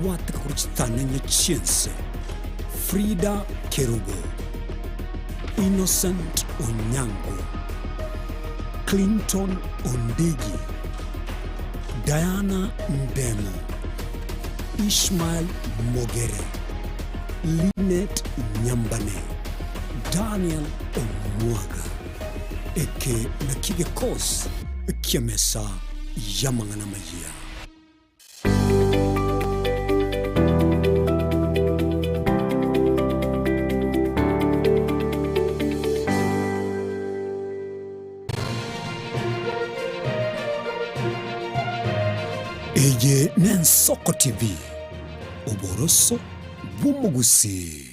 watu kuchitana Chinsa, Frida Kerubo, Innocent Onyango, Clinton Ondigi, Diana Ndemo, Ishmael Mogere, Lynette Nyambane, Daniel Omwaga, eke na kigekos kiamesa yamangana Amayia. Eye Nensoko TV, Oboroso Bumugusi.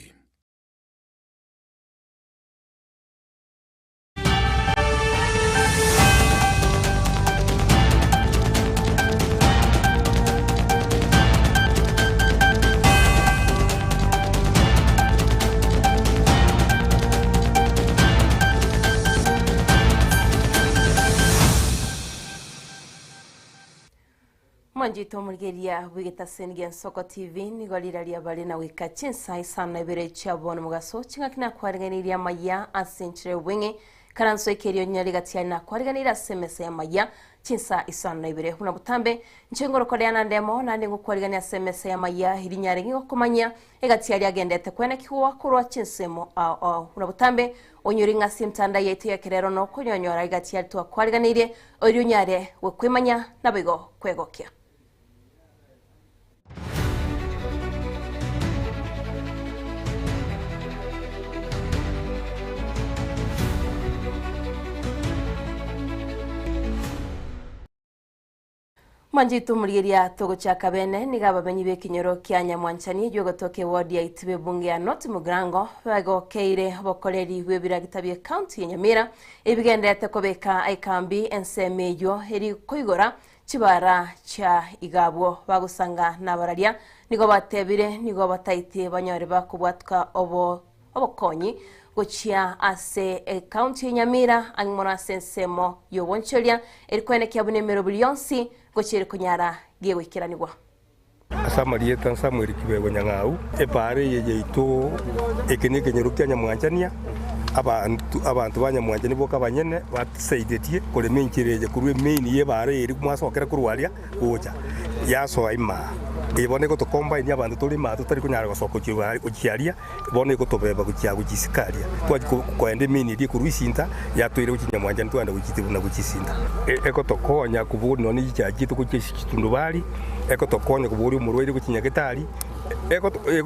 Manjito murgeria wigeta sengen Soko TV ni goliraria bali na wika Chinsa Isano Ibere chabona mugaso chinga kina kwaringaniria Amayia asenchire wingi karanso ekerio nyali gatia na kwaringanira semese ya Amayia Chinsa Isano Ibere huna butambe nchengoro koreana ndemo na ndingu kwaringania semese ya Amayia hirinyare ngigo kumanya egatia ria gendete kwene kiwa kurwa Chinsemo huna butambe onyuringa simtanda yetu ya kerero no kunyonyora egatia twa kwaringanirie oryunyare wekwimanya nabigo kwegokia. Manjitu muriria togo chaka bene nigaba benyi bekinyoro kya Nyamwanchani jogotoke ward ya Itibe bunge ya North Mugrango bago keire bokoleri webira gitabye county ya Nyamira ebigendete kobeka aikambi ensemejo eri koigora chibara cha igabwo bagusanga nabararia nigo batebire nigo bataite banyore bakubwatka obokonyi gochia ase county ya Nyamira angmona sensemo yoboncholia erikwene kyabune mero bilionsi gochire kunyara giyewikiranirwa Asamariye tansamwiri kibego nyangau epare yejeito ekeneke nyerukia Nyamwanchania abantu banyamwanchani boka banyene batsaidetie kole menkireje kurwe main ye bare eri mwasokera kurwaria gocha yaso ima ibone ko to combine abantu tuli ma tutari kunyara gosoko kiaria ibone ko tobeba kukia kugisikaria twaje ko ende main iri kurwisinta yatwire kukinyamwanchani twanda kukitibu na kukisinta eko to konya kubuni noni cyagito kukitundu bali eko to konya kuburi umurwere kukinyagitari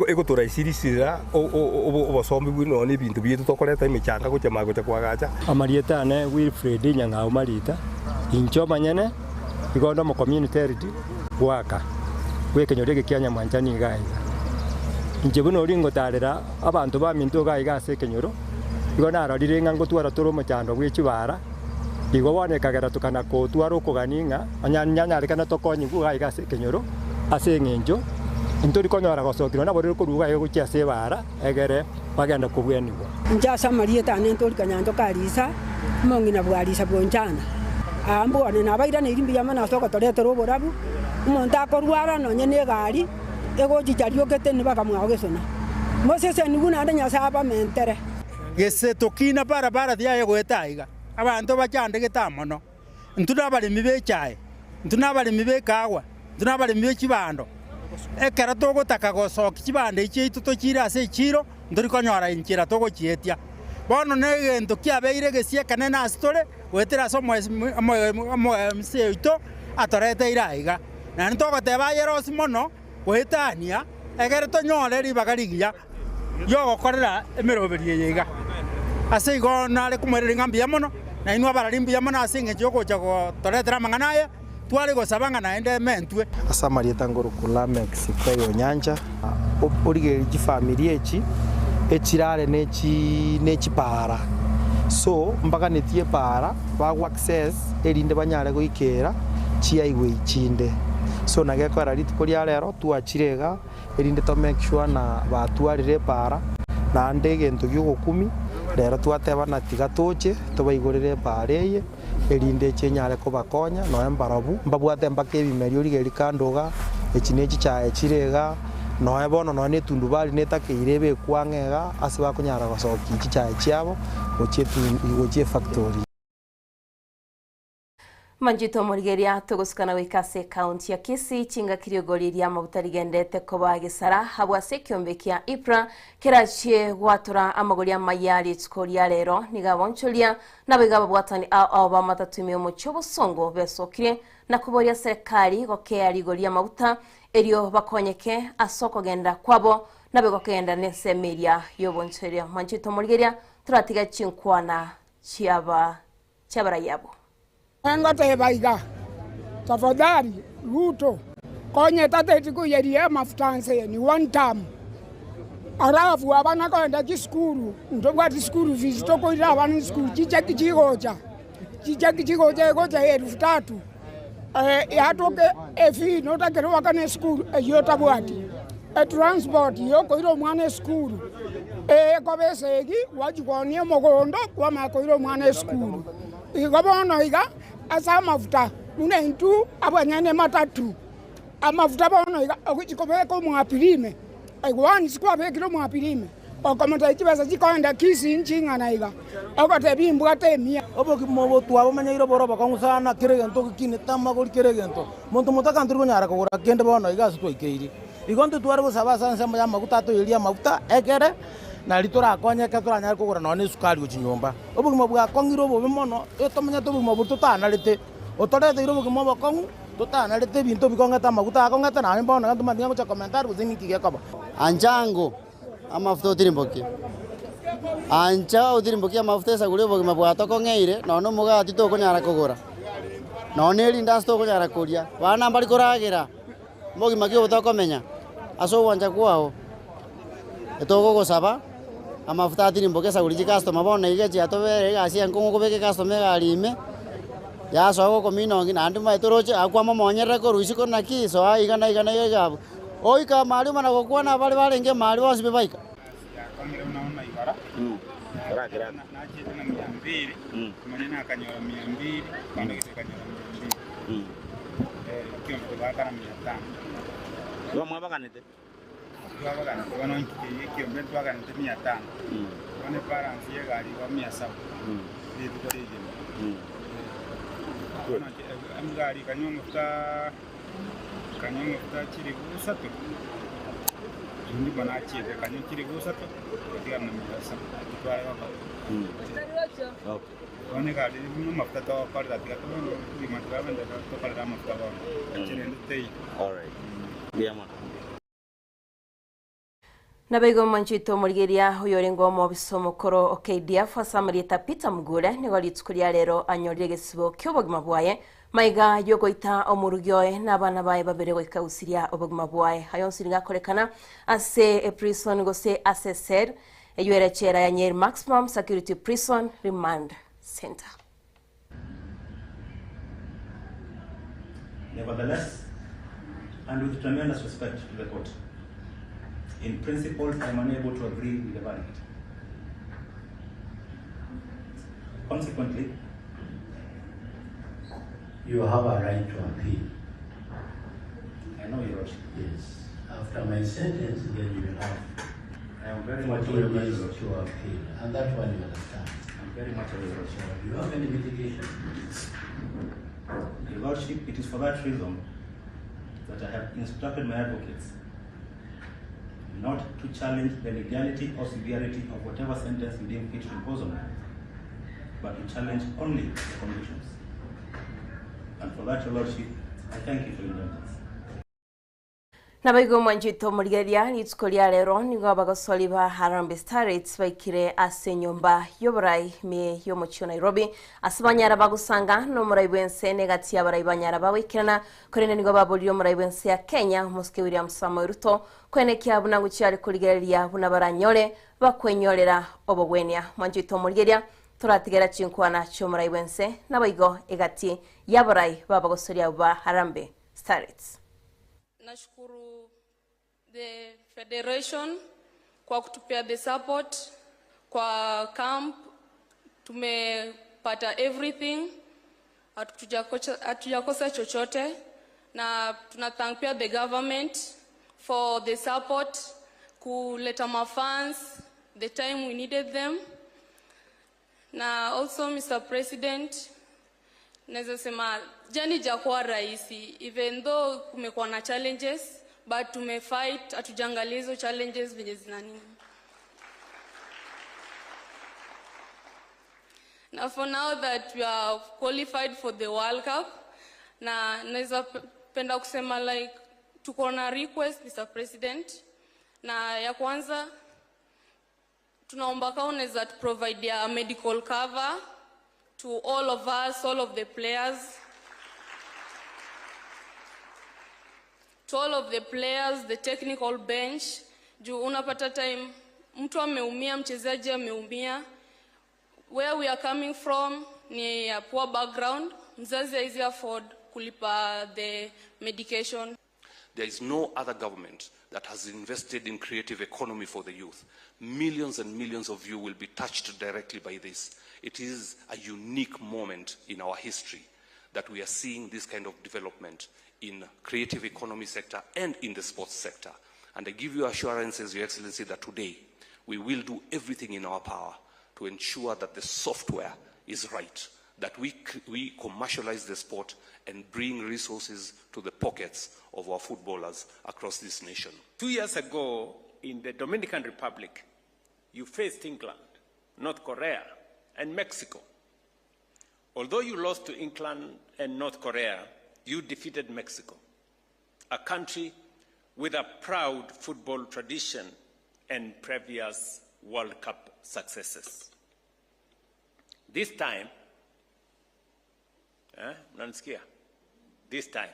eko turaisirisira obosombi bwino ni bintu byetu tokoreta imichanga kuchema gocha kwagacha Amarietane Wilfred Nyangao Marita incho manyene igondo mo community heritage waka wekenyorege kya Nyamwanchani gaiza injebuno ringo tarera abantu ba minto gaiga sekenyoro igona ararire ngango twara toro mochando gwechibara igo bone kagera tukana ko twaro kuganinga anyanya rekana tokonyi gaiga sekenyoro ase ngenjo ntori konyora gosokiro na borero kuruga yo gukia sebara egere bagenda kubwenirwa njasa Marietane ntori kanyanjo karisa mongina bwarisa bwonjana ambo ane nabaira ne irimbi yamana soko toretero borabu umuntu akorwara no nyene gari ego jijario kete ni bakamwa gesona mosese ni guna ndanya saba mentere gese tokina barabara dia yego etaiga abantu bachande getamono ntuna bali mibechae ntuna bali mibekawa ntuna bali mibechibando ekera togo takagosoka kibande ikitu tokira ase chiro ndori konyora inchira togo chietia bono negento kiabeire gesie kanena astore wetera somo mseito atorete iraiga na ntogo teba yerosi mono wetania egere tonyore ribagarigia yogo korera emeroberie yega ase igona le kumwerera ngambia mono na inwa bararimbia mono ase ngecho gocha toretera manganaye twali gosabanga naende mentwe Asamarieta ngoro kula Mexico yo nyanja origeri ji family echi echirare nechi para so mpaka netie para ba access erinde banyare goikera chia igwe ichinde so nageko rari tukoria rero tuachirega erinde to make sure na batwarire para na ndege ntugi gukumi rero twateba na tiga toche tobaigorere pareye erinde chenyare ko bakonya no embarabu mbabwate mbake bimeri origeri kandoga echinechi chae chirega noe bono noe tundubari netakeire bekwang'ega ase bakonyara gosokia ichi chae chiabo gochie factory. Manjito Murigeria tugusikana wikase kaunti ya Kisii chinga kiriogoriria mabuta rigendete koba gisara habwase kiombe kia Ipra kirachie gwatura amagoria mayari tskoria rero nigaboncholia nabigaba bwatani aba matatumio mucho busongo besokire na kuboria serikali gokea rigoria mabuta erio bakonyeke asoko genda kwabo nabigokenda nesemeria yobonchoria. Manjito Murigeria turatiga chinkwana chiabara yabo. Ngote baiga tafadhali Ruto konye tate tikuyeria mafutanse ni one time arafu abana kwenda kiskuru ndobwa kiskuru fees tokoira abana skuru chichakichigocha gocha 3000 yatoke efi notakero wakane skuru yota bwati transport yoko iro mwana skuru kobesegi wajikonie mogondo kwa makoiro mwana skuru igabono iga asa mafuta munentu abanyane matatu amafuta bono iga okuchikobeko mwapirime aiwani sikwabe kiro mwapirime okomota ikibasa chikoenda Kisii nchingana iga okotebimbwa temia oboki mobo twabo manyiro boro bakongusana kiregento kine tamagori kiregento muntu mutakantu kunyara kugura kende bono iga sitwaikeiri igontu twari gusaba sanse ya maguta to iria maguta egere na litora konyeka turanyara kugura none sukari uchinyomba obugimo bwa kongiro bobe mono etomanya tobugimo bututana lete otorete iro bugimo bakongu tutana lete bintu bikongeta maguta akongeta na mbona kantu mandinga kucha commentary kuzini kigekaba anjango amafuta utirimbokia anja utirimbokia amafuta sagule bugimo bwa tokong'eire nono mugati tokonyara kugura none lindas tokonyara kuria bana mbali koragira bugimo kio tokomenya aso wanja kwao etogo gosaba amafuta atirimboke saguri customer bona igechi atobere gasi enkongo kobeke customer galime ya so ko minongi nandu maitoroche akwama monyere ko ruisiko naki so igana igabo oika mali mana gokwana bali nge mali bose bebaika kamera unaona ibara kira na chete na 200 manyana akanyora 200 kanda kanyora 200 kio mtobaka na 500 yo mwabakanete twabagana kubona kio mbe twagana 500 one balance ye gali wa 700 bitu kuri igeni amgari kanyomufta chiri gusato ndi bana chete kanyo chiri gusato kutia na masa twale wako okay one gali no mafta to parda tia to ndi matra bende to parda mafta ba chiri ndei all right diamond Nabego Manjito Murigeria uyorengo mu bisomokoro OKDF asamarieta Peter Mugure nigo litsukuria rero anyorire gesibo kyobogima bwaye maiga yogoita omurugyoe nabana baye babere goikausiria obogima bwaye hayonsiringa korekana ase prison gose assessor eyuere chera ya Nyeri Maximum Security Prison Remand Center. Nevertheless, and with tremendous respect to the court, in principle, I am unable to agree with the verdict. Consequently, you have a right to appeal. I know you, Lordship. Yes. After my sentence, then you will have. I am very much aware of to appeal, and that one you understand. I'm very much aware of Lordship. Do you have any mitigation? Your Lordship, it is for that reason that I have instructed my advocates not to challenge the legality or severity of whatever sentence you deem fit to impose on me, but to challenge only the convictions. And for that, Your Lordship, I thank you for your indulgence. Nabaigo Manjito Murigeria litsukuria rero nigo bagosoli ba Harambee Starets baikire ase nyomba yoborai me yomochio Nairobi asibanyara bagusanga no muraibwense negati abarai banyara bawikirana korene nigo babolio muraibwense ya Kenya Muske William Samoei Ruto kwene kya bunangu cyari kurigeria bunabaranyore bakwenyorera obogwenia. Manjito Murigeria turatigera chinkwana cyo muraibwense nabaigo egati yaborai babagosoli ba Harambee Starets. Nashukuru the federation kwa kutupea the support kwa camp, tumepata everything, hatujakosa chochote, na tunathank pia the government for the support kuleta mafans the time we needed them. Na also Mr. President, naweza sema jani jakuwa rahisi, even though kumekuwa na challenges, but tumefight, hatujangalia hizo challenges venye zinani. Now for now that we are qualified for the World Cup, na naweza penda kusema like tuko na request Mr. President, na ya kwanza tunaomba kama unaweza provide a medical cover to all of us, all of the players. To all of the players, the technical bench. Juu unapata time mtu ameumia, mchezaji ameumia. Where we are coming from ni a poor background. Mzazi haizi afford kulipa the medication. There is no other government that has invested in creative economy for the youth. Millions and millions of you will be touched directly by this. It is a unique moment in our history that we are seeing this kind of development in creative economy sector and in the sports sector. And I give you assurances, Your Excellency, that today we will do everything in our power to ensure that the software is right, that we commercialize the sport and bring resources to the pockets of our footballers across this nation. 2 years ago, in the Dominican Republic, you faced England, North Korea, and Mexico. Although you lost to England and North Korea, you defeated Mexico, a country with a proud football tradition and previous World Cup successes. This time, this time,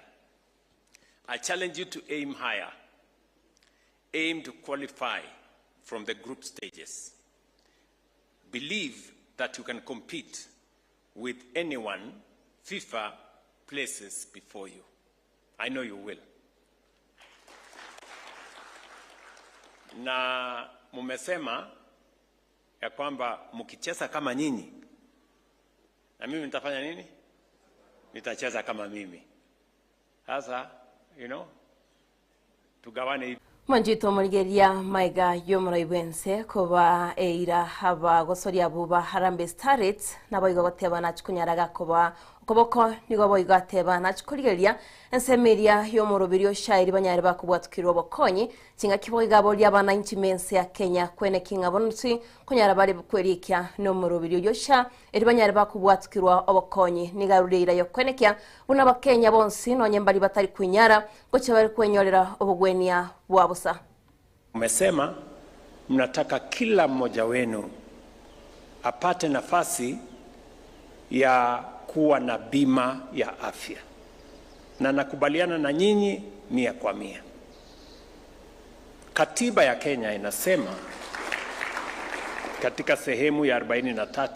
I challenge you to aim higher. Aim to qualify from the group stages. Believe that you can compete with anyone FIFA places before you. I know you will. Na mumesema ya kwamba mkicheza kama nyinyi, na mimi nitafanya nini? Nitacheza kama mimi. Sasa, tugawane. Manjito Murigeria Maiga Yomuraibense kuba eira haba gosoria buba Harambe Starets naboigo goteba nachukunyaraga kuba ukoboko nigo boigo ateba nachukurigeria ensemeria yomurubirio shairi banyari bakubwatukirwa bokonyi kinga kiboiga bolia abana inchi mense ya Kenya kwene kinga bonutsi kunyara bari kwerikia no murubirio yosha eri banyari bakubwatukirwa obokonyi nigarurira yo kwenekya buna bakenya bonsi nonye mbali batari kunyara goche bari kwenyorera obugwenia bwabusa. Umesema mnataka kila mmoja wenu apate nafasi ya kuwa na bima ya afya, na nakubaliana na nyinyi 100%. Katiba ya Kenya inasema katika sehemu ya 43,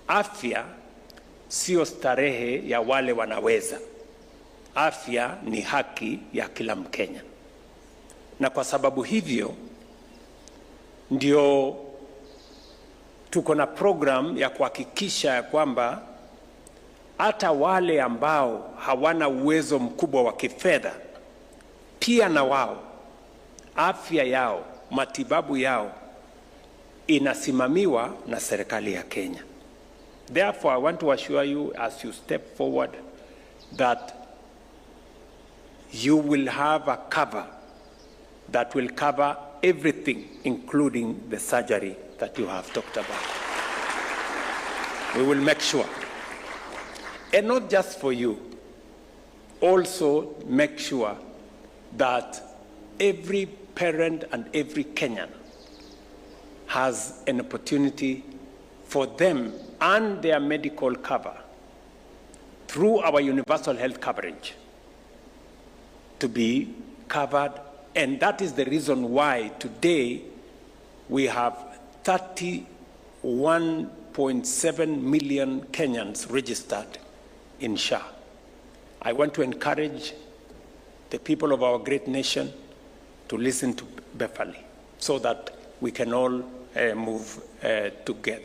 afya sio starehe ya wale wanaweza. Afya ni haki ya kila Mkenya. Na kwa sababu hivyo ndio tuko na program ya kuhakikisha ya kwamba hata wale ambao hawana uwezo mkubwa wa kifedha pia na wao afya yao, matibabu yao inasimamiwa na serikali ya Kenya. Therefore, I want to assure you as you step forward that you will have a cover that will cover everything, including the surgery that you have talked about. We will make sure. And not just for you, also make sure that every parent and every Kenyan has an opportunity for them and their medical cover through our universal health coverage to be covered. And that is the reason why today we have 31.7 million Kenyans registered in SHA. I want to encourage the people of our great nation to listen to Beverly so that we can all move together.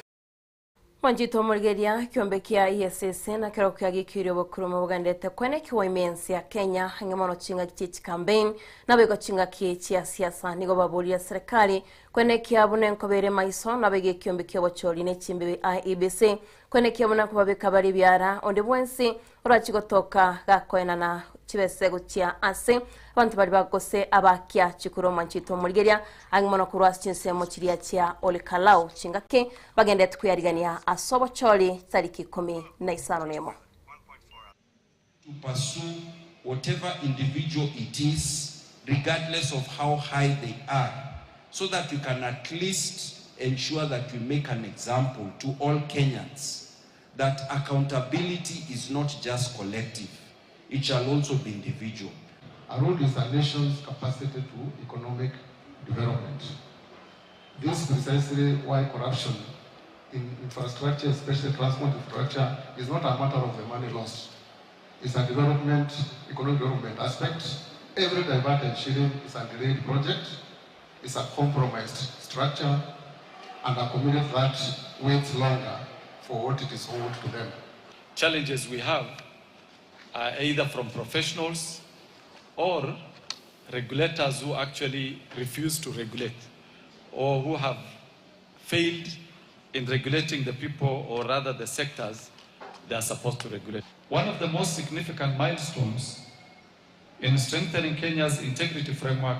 Mwanjito Mulgeria kiombe kia ESS na kero kia gikirio bukuru mu Bugandete kwene kiwa imensi ya Kenya hangemono chinga kichi campaign na bego chinga kichi ya siasa nigo babuli ya serikali kwene kia bune nkobere maiso na bege kiombe kia wacholi ne chimbe IEBC kwene kia bune kubabika bari byara onde bwensi urachigotoka gakwena na chibese gutia ase abantu bari bagose abakia chikuro Mwanjito Mulgeria hangemono kurwa Chinsa mu chiria chia olekalau chingake bagende tukuyarigania asobo choli tariki 10 na Isano nemo to pursue whatever individual it is regardless of how high they are so that we can at least ensure that we make an example to all Kenyans that accountability is not just collective, it shall also be individual. Our role is a nation's capacity to economic development. This is precisely why corruption in infrastructure, especially transport infrastructure, is not a matter of the money lost. It's a development, economic development aspect. Every diverted shilling is a delayed project. It's a compromised structure and a community that waits longer for what it is owed to them. Challenges we have are either from professionals or regulators who actually refuse to regulate or who have failed in regulating the people or rather the sectors they are supposed to regulate. One of the most significant milestones in strengthening Kenya's integrity framework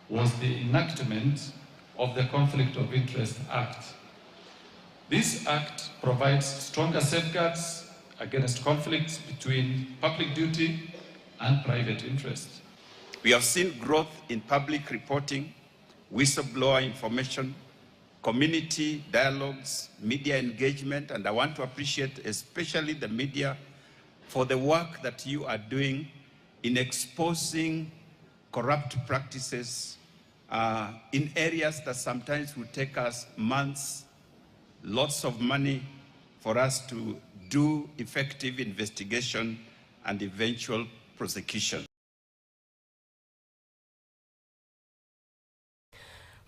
was the enactment of the Conflict of Interest Act. This act provides stronger safeguards against conflicts between public duty and private interest. We have seen growth in public reporting, whistleblower information, community dialogues, media engagement, and I want to appreciate especially the media for the work that you are doing in exposing corrupt practices in areas that sometimes will take us months, lots of money for us to do effective investigation and eventual prosecution.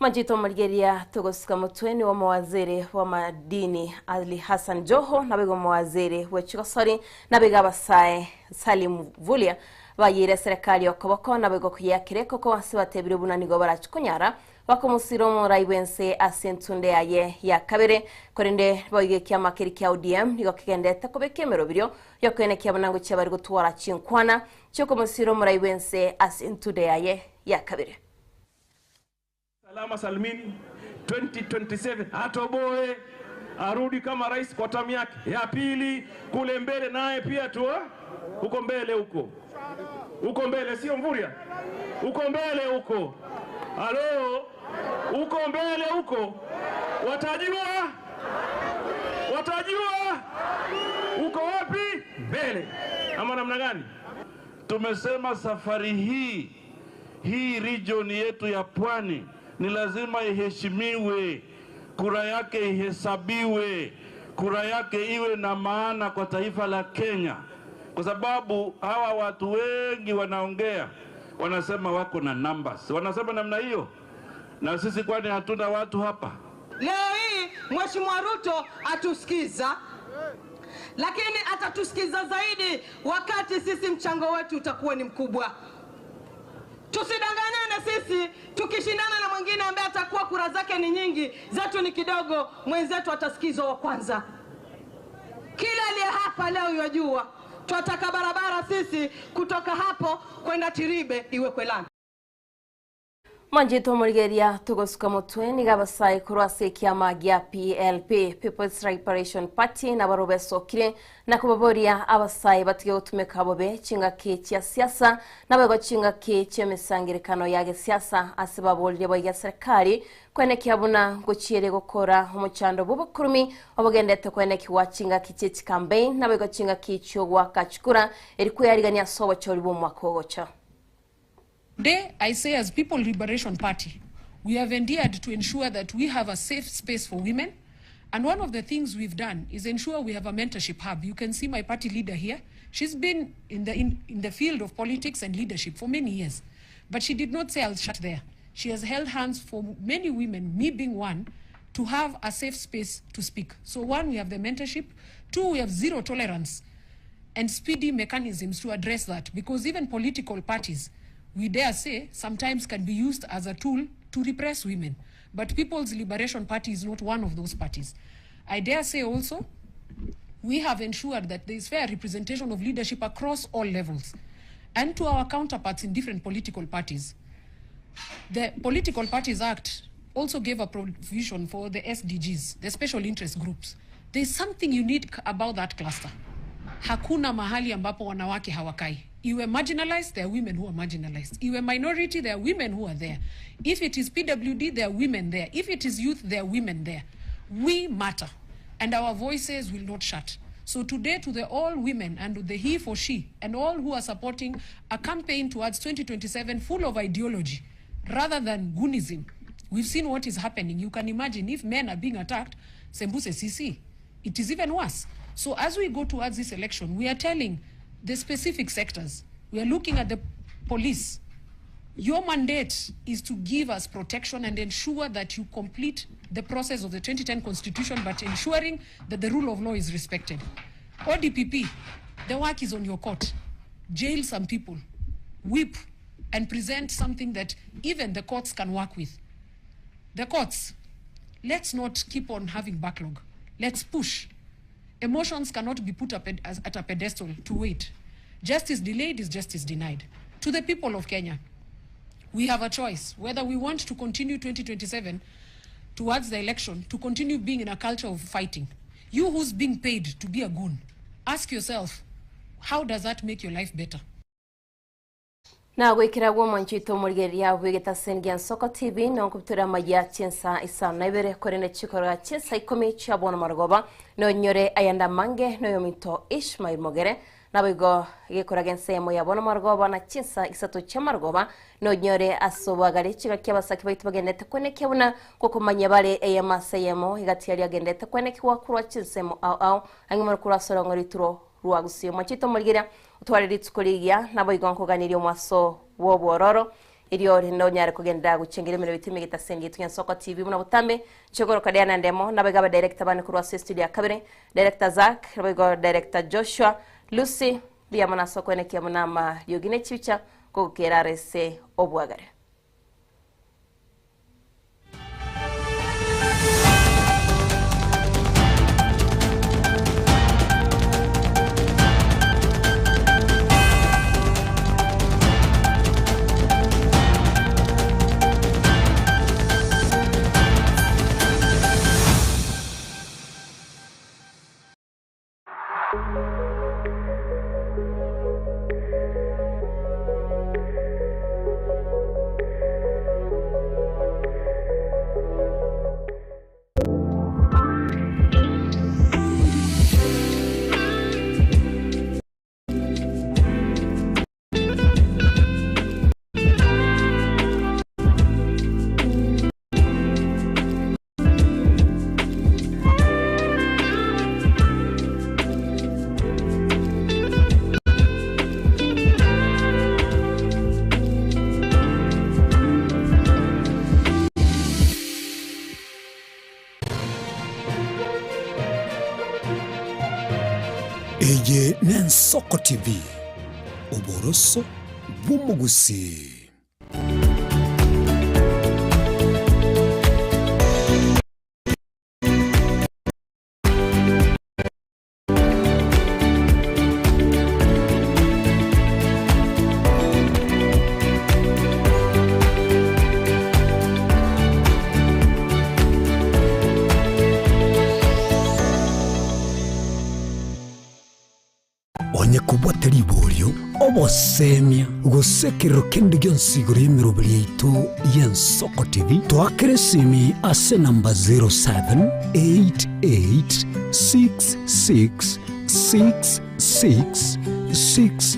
Mwanjito Mulgeria tugosika mutweni wa mawaziri wa madini Ali Hassan Joho na bego mawaziri wechikosori na bega basaye Salim Vulia bayire serikali okoboko na bego kuyakireko ko asibatebire bunanigo barachikunyara bakomusiro mu raibense asentunde aye ya kabere korinde boyige kyama kiri kya ODM nigo kigendete kubekemero biryo yokwene kyabanango cyabari gutwara chinkwana cyo komusiro mu raibense asentunde aye ya kabere. Salama Salmini 2027 atoboe arudi kama rais kwa tamu yake ya pili kule mbele, naye pia tu huko mbele huko mbele, sio Mvuria huko mbele huko, halo huko mbele huko, watajua huko wapi mbele ama namna gani? Tumesema safari hii region yetu ya Pwani ni lazima iheshimiwe, kura yake ihesabiwe, kura yake iwe na maana kwa taifa la Kenya, kwa sababu hawa watu wengi wanaongea, wanasema wako na numbers, wanasema namna hiyo, na sisi kwani hatuna watu hapa? Leo hii Mheshimiwa Ruto atusikiza, lakini atatusikiza zaidi wakati sisi mchango wetu utakuwa ni mkubwa. Tusidanganyane sisi, tukishindana na mwingine ambaye atakuwa kura zake ni nyingi, zetu ni kidogo, mwenzetu atasikizwa wa kwanza. Kila aliye hapa leo yajua, tunataka barabara sisi kutoka hapo kwenda Tiribe iwe kwelani. Mwanjito Mulgeria tugosuka mutweni gabasai kurwase kiama gya PLP People's Liberation Party na barobeso kire na kubaboria abasai batige gutumeka bobe chinga kichi ya siasa na bego chinga kichi emisangirikano yage siasa asibabolire boya serikali kwene kiabuna guchire gukora umuchando bubukurumi obugendete kwene kiwa chinga kichi campaign na bego chinga kichi ogwa kachukura erikuyarigania sobo chori bu mwakogocha. Today, I say as People Liberation Party, we have endeared to ensure that we have a safe space for women. And one of the things we've done is ensure we have a mentorship hub. You can see my party leader here. She's been in the field of politics and leadership for many years. But she did not say I'll shut there. She has held hands for many women, me being one, to have a safe space to speak. So one, we have the mentorship. Two, we have zero tolerance and speedy mechanisms to address that, because even political parties, we dare say, sometimes can be used as a tool to repress women. But People's Liberation Party is not one of those parties. I dare say also, we have ensured that there is fair representation of leadership across all levels. And to our counterparts in different political parties, the Political Parties Act also gave a provision for the SDGs, the special interest groups. There is something unique about that cluster. Hakuna mahali ambapo wanawake hawakai. Iwe marginalized, there are women who are marginalized. Iwe minority, there are women who are there. If it is PWD, there are women there. If it is youth, there are women there. We matter, and our voices will not shut. So today, to the all women and to the he for she, and all who are supporting a campaign towards 2027 full of ideology, rather than goonism, we've seen what is happening. You can imagine if men are being attacked, Sembuse CC, it is even worse. So as we go towards this election, we are telling the specific sectors, we are looking at the police. Your mandate is to give us protection and ensure that you complete the process of the 2010 Constitution, but ensuring that the rule of law is respected. ODPP, the work is on your court. Jail some people, whip, and present something that even the courts can work with. The courts, let's not keep on having backlog. Let's push. Emotions cannot be put up at a pedestal to wait. Justice delayed is justice denied. To the people of Kenya, we have a choice whether we want to continue 2027 towards the election, to continue being in a culture of fighting. You who's being paid to be a goon, ask yourself, how does that make your life better? Na gwikira gwo mwanchito murigeria wigeta sengian Soko TV no kutura Amayia Chinsa Isano na Ibere korene chikora Chinsa 10 cha bona marogoba no nyore ayanda mange no yomito Ishmael Mogere na bigo gikora gensemo ya bona marogoba na Chinsa 3 cha marogoba no nyore asobagare chika kyabasaki baitu bagendete kwene kyabuna kokumanya bare eyamaseyemo igatiari agendete kwene kiwa kurwa Chinsemo au angimara kurwa sorongori turo ruagusiyo mwanchito murigeria utwarira itsukuligia nabo igonkuganirio mwaso wobororo iriyo rindo nyare kugenda gucengera mire bitime gitasengi twa Soko TV muna butambe chogoro kadena ndemo nabagaba director bane kurwa studio ya kabire director Zack nabego director Joshua Lucy bia mana Soko ene kya munama yogine chicha kugera rese obwagare. Eye nen Soko TV oboroso bumugusi. Onye kubwateri bolyo obosemia gusekero kindi gyonsiguro y'emirobiri yaitu y'Ensoko TV twakere simi ase namba 0788666666